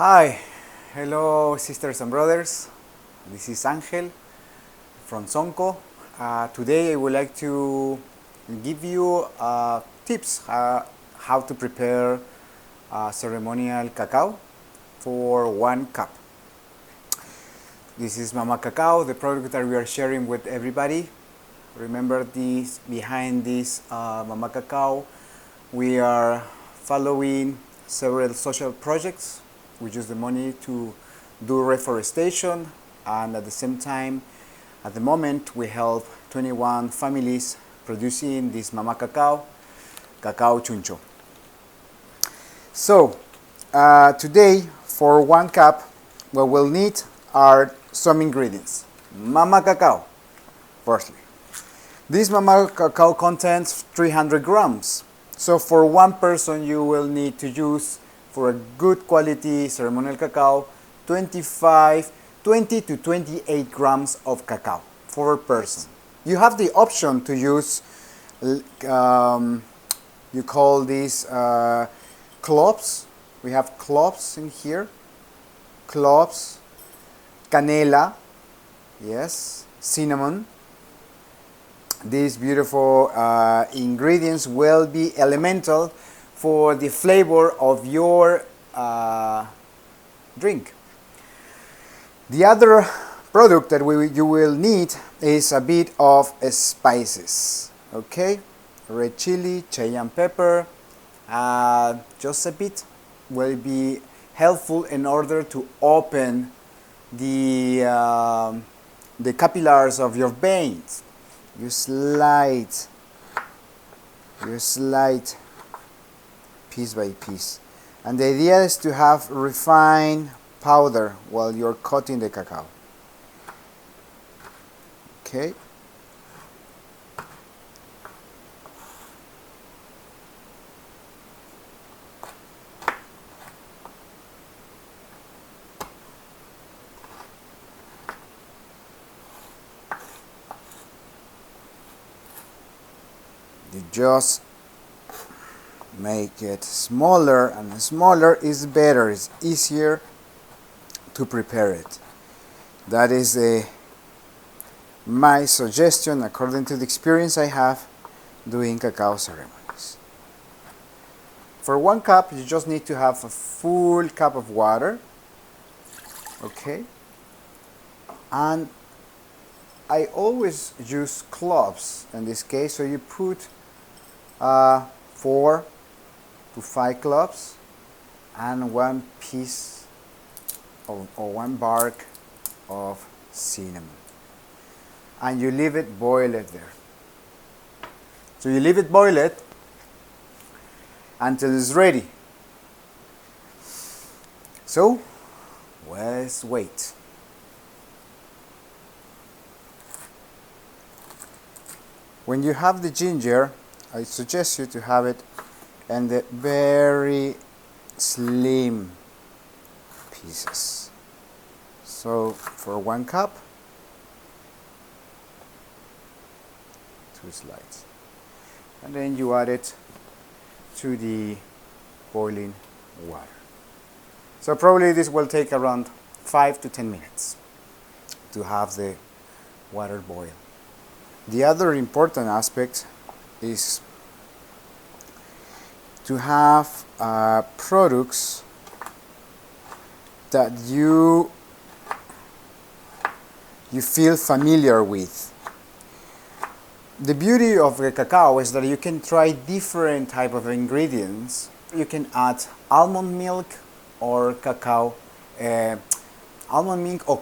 Hi, hello sisters and brothers. This is Angel from Sonqo. Today I would like to give you tips how to prepare ceremonial cacao for 1 cup. This is Mama Cacao, the product that we are sharing with everybody. Remember this, behind this Mama Cacao, we are following several social projects. We use the money to do reforestation, and at the same time, at the moment, we help 21 families producing this Mama Cacao, Cacao Chuncho. So, today, for 1 cup, what we'll need are some ingredients. Mama Cacao, firstly. This Mama Cacao contains 300 grams. So for one person, you will need to use, for a good quality ceremonial cacao, 20 to 28 grams of cacao for a person. You have the option to use, you call these cloves. We have cloves in here. Cloves, canela, yes, cinnamon. These beautiful ingredients will be elemental for the flavor of your drink. The other product that you will need is a bit of spices. Okay, red chili, cayenne pepper, just a bit will be helpful in order to open the capillaries of your veins. You slide piece by piece, and the idea is to have refined powder while you're cutting the cacao. Okay. You just make it smaller, and smaller is better. It's easier to prepare it. That is my suggestion according to the experience I have doing cacao ceremonies. For 1 cup, you just need to have a full cup of water. Okay. And I always use cloves in this case, so you put 4 to 5 cloves and 1 piece or 1 bark of cinnamon, and you leave it boil it there. So you leave it boil it until it's ready. So let's wait. When you have the ginger, I suggest you to have it in the very slim pieces. So for 1 cup, 2 slides. And then you add it to the boiling water. So probably this will take around 5 to 10 minutes to have the water boil. The other important aspect is to have products that you feel familiar with. The beauty of the cacao is that you can try different type of ingredients. You can add almond milk or cacao, almond milk or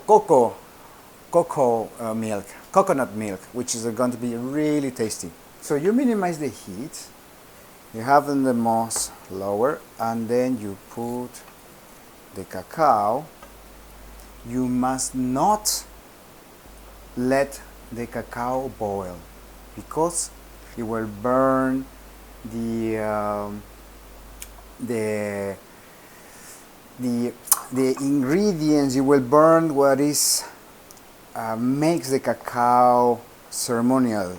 coconut milk, which is going to be really tasty. So you minimize the heat, you have the most lower, and then you put the cacao. You must not let the cacao boil, because it will burn the ingredients. You will burn what is makes the cacao ceremonial.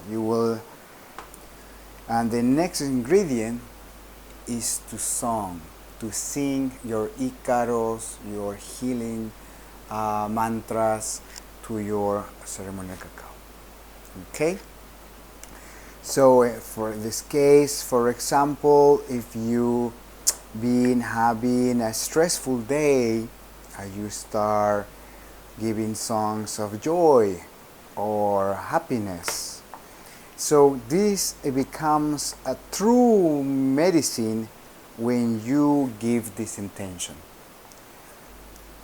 And the next ingredient is to song. to sing your Icaros, your healing mantras to your ceremonial cacao. Okay? So for this case, for example, if you been having a stressful day, you start giving songs of joy or happiness. So this becomes a true medicine when you give this intention.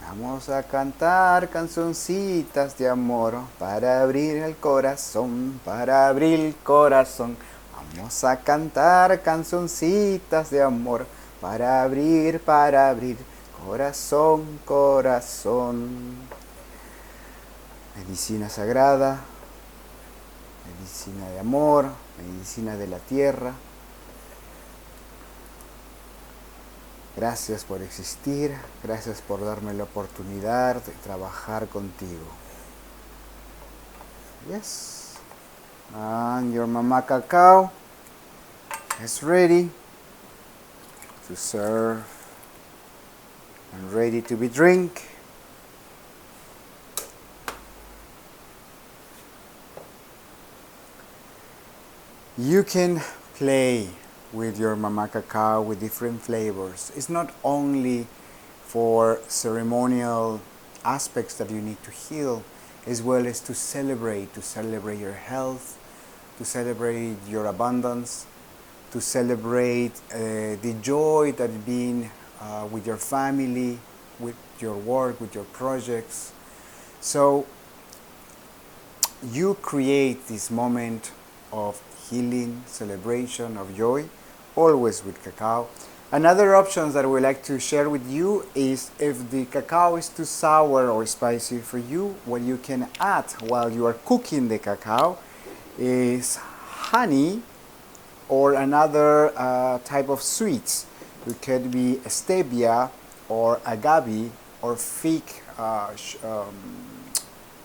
Vamos a cantar canzoncitas de amor para abrir el corazón, para abrir el corazón. Vamos a cantar canzoncitas de amor para abrir, corazón, corazón. Medicina sagrada, medicina de amor, medicina de la tierra. Gracias por existir, gracias por darme la oportunidad de trabajar contigo. Yes. And your mama cacao is ready to serve and ready to be drink. You can play with your mama cacao with different flavors. It's not only for ceremonial aspects that you need to heal, as well as to celebrate your health, to celebrate your abundance, to celebrate the joy that being with your family, with your work, with your projects. So you create this moment of healing, celebration, of joy, always with cacao. Another option that I would like to share with you is if the cacao is too sour or spicy for you, what you can add while you are cooking the cacao is honey or another type of sweets. It could be stevia or agave or fig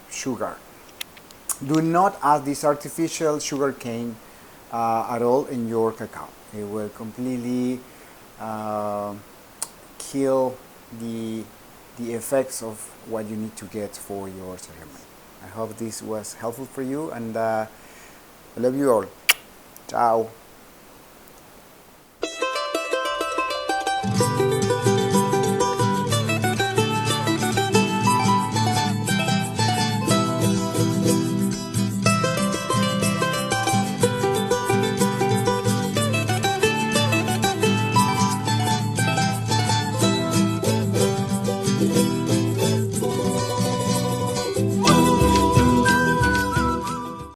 sugar. Do not add this artificial sugar cane at all in your cacao. It will completely kill the effects of what you need to get for your ceremony. I hope this was helpful for you, and I love you all. Ciao.